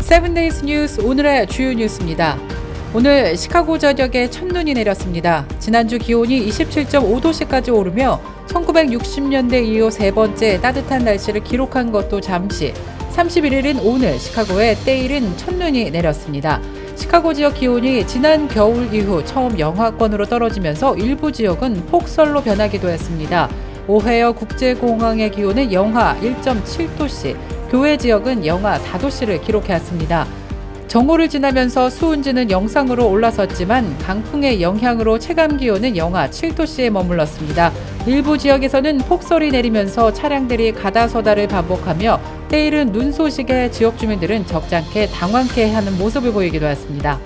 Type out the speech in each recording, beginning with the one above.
7데이즈 뉴스 오늘의 주요 뉴스입니다. 오늘 시카고 전역에 첫눈이 내렸습니다. 지난주 기온이 27.5도씨까지 오르며 1960년대 이후 세 번째 따뜻한 날씨를 기록한 것도 잠시 31일인 오늘 시카고에 때이른 첫눈이 내렸습니다. 시카고 지역 기온이 지난 겨울 이후 처음 영하권으로 떨어지면서 일부 지역은 폭설로 변하기도 했습니다. 오헤어 국제공항의 기온은 영하 1.7도씨, 교외 지역은 영하 4도씨를 기록해왔습니다. 정오를 지나면서 수온지는 영상으로 올라섰지만 강풍의 영향으로 체감기온은 영하 7도씨에 머물렀습니다. 일부 지역에서는 폭설이 내리면서 차량들이 가다서다를 반복하며 때이른 눈 소식에 지역 주민들은 적잖게 당황케 하는 모습을 보이기도 했습니다.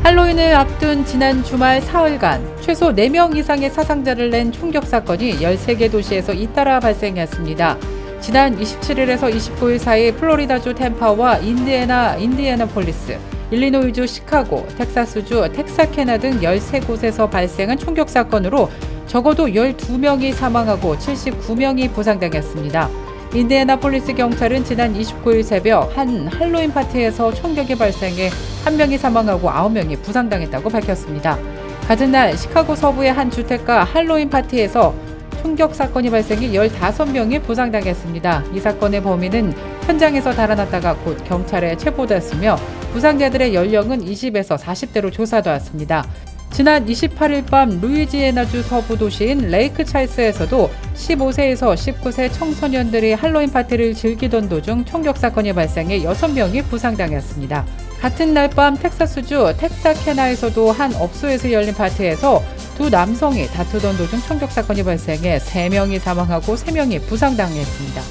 할로윈을 앞둔 지난 주말 사흘간 최소 4명 이상의 사상자를 낸 총격 사건이 13개 도시에서 잇따라 발생했습니다. 지난 27일에서 29일 사이 플로리다주 템파와 인디애나폴리스, 일리노이주 시카고, 텍사스주 텍사케나 등 13곳에서 발생한 총격 사건으로 적어도 12명이 사망하고 79명이 부상당했습니다. 인디애나폴리스 경찰은 지난 29일 새벽 한 할로윈 파티에서 총격이 발생해 1명이 사망하고 9명이 부상당했다고 밝혔습니다. 같은 날 시카고 서부의 한 주택가 할로윈 파티에서 총격 사건이 발생해 15명이 부상당했습니다. 이 사건의 범인은 현장에서 달아났다가 곧 경찰에 체포됐으며 부상자들의 연령은 20에서 40대로 조사되었습니다. 지난 28일 밤 루이지애나주 서부 도시인 레이크 찰스에서도 15세에서 19세 청소년들이 할로윈 파티를 즐기던 도중 총격 사건이 발생해 6명이 부상당했습니다. 같은 날 밤 텍사스주 텍사케나에서도 한 업소에서 열린 파티에서 두 남성이 다투던 도중 총격 사건이 발생해 3명이 사망하고 3명이 부상당했습니다.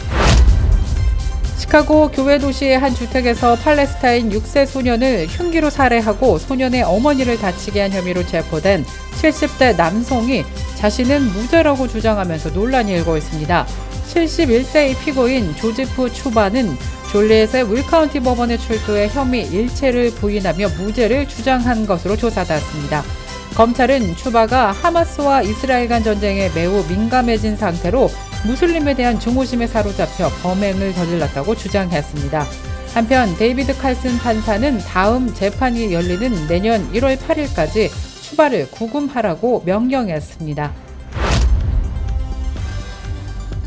시카고 교외 도시의 한 주택에서 팔레스타인 6세 소년을 흉기로 살해하고 소년의 어머니를 다치게 한 혐의로 체포된 70대 남성이 자신은 무죄라고 주장하면서 논란이 일고 있습니다. 71세의 피고인 조지프 추바는 졸리엣의 윌카운티 법원에 출두해 혐의 일체를 부인하며 무죄를 주장한 것으로 조사됐습니다. 검찰은 추바가 하마스와 이스라엘 간 전쟁에 매우 민감해진 상태로 무슬림에 대한 증오심에 사로잡혀 범행을 저질렀다고 주장했습니다. 한편 데이비드 칼슨 판사는 다음 재판이 열리는 내년 1월 8일까지 추바를 구금하라고 명령했습니다.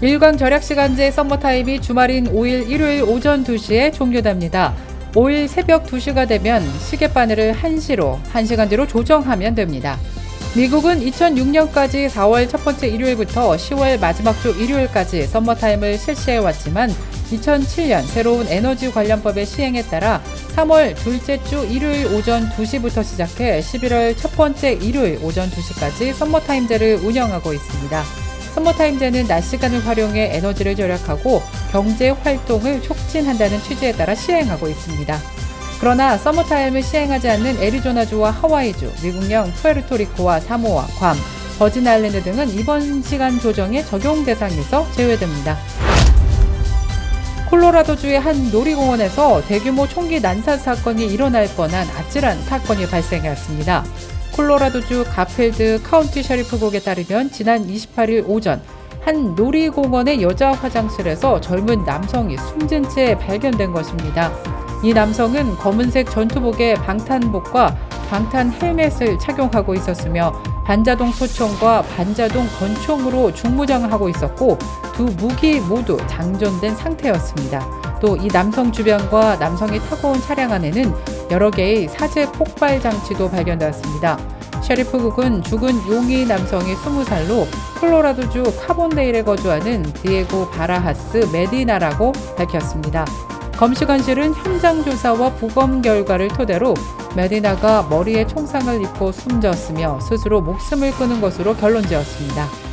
일광 절약시간제 썸머타임이 주말인 5일 일요일 오전 2시에 종료됩니다. 5일 새벽 2시가 되면 시계바늘을 1시로 1시간 뒤로 조정하면 됩니다. 미국은 2006년까지 4월 첫 번째 일요일부터 10월 마지막 주 일요일까지 썸머타임을 실시해왔지만 2007년 새로운 에너지 관련법의 시행에 따라 3월 둘째 주 일요일 오전 2시부터 시작해 11월 첫 번째 일요일 오전 2시까지 썸머타임제를 운영하고 있습니다. 썸머타임제는 낮 시간을 활용해 에너지를 절약하고 경제 활동을 촉진한다는 취지에 따라 시행하고 있습니다. 그러나 서머타임을 시행하지 않는 애리조나주와 하와이주, 미국령 푸에르토리코와 사모아, 괌, 버진 아일랜드 등은 이번 시간 조정의 적용 대상에서 제외됩니다. 콜로라도주의 한 놀이공원에서 대규모 총기 난사 사건이 일어날 뻔한 아찔한 사건이 발생했습니다. 콜로라도주 가필드 카운티 셔리프국에 따르면 지난 28일 오전 한 놀이공원의 여자 화장실에서 젊은 남성이 숨진 채 발견된 것입니다. 이 남성은 검은색 전투복에 방탄복과 방탄 헬멧을 착용하고 있었으며 반자동 소총과 반자동 권총으로 중무장을 하고 있었고 두 무기 모두 장전된 상태였습니다. 또 이 남성 주변과 남성이 타고 온 차량 안에는 여러 개의 사제 폭발 장치도 발견되었습니다. 셰리프국은 죽은 용의 남성이 20살로 콜로라도주 카본데일에 거주하는 디에고 바라하스 메디나라고 밝혔습니다. 검시관실은 현장 조사와 부검 결과를 토대로 메디나가 머리에 총상을 입고 숨졌으며 스스로 목숨을 끊은 것으로 결론지었습니다.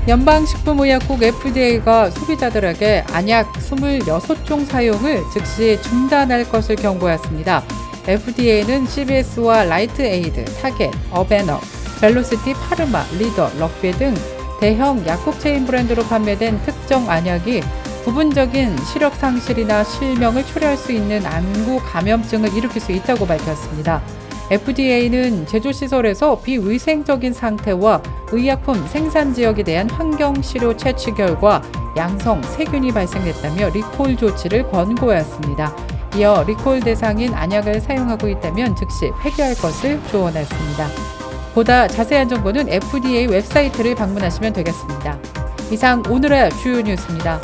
연방식품의약국 FDA가 소비자들에게 안약 26종 사용을 즉시 중단할 것을 경고했습니다. FDA는 CVS와 라이트에이드, 타겟, 어베너, 벨로시티, 파르마, 리더, 럭비 등 대형 약국 체인 브랜드로 판매된 특정 안약이 부분적인 시력 상실이나 실명을 초래할 수 있는 안구 감염증을 일으킬 수 있다고 밝혔습니다. FDA는 제조시설에서 비위생적인 상태와 의약품 생산 지역에 대한 환경시료 채취 결과 양성 세균이 발생됐다며 리콜 조치를 권고했습니다. 이어 리콜 대상인 안약을 사용하고 있다면 즉시 폐기할 것을 조언했습니다. 보다 자세한 정보는 FDA 웹사이트를 방문하시면 되겠습니다. 이상 오늘의 주요 뉴스입니다.